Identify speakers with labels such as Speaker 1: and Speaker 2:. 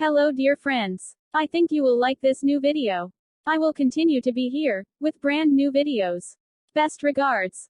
Speaker 1: Hello dear friends. I think you will like this new video. I will continue to be here, with brand new videos. Best regards.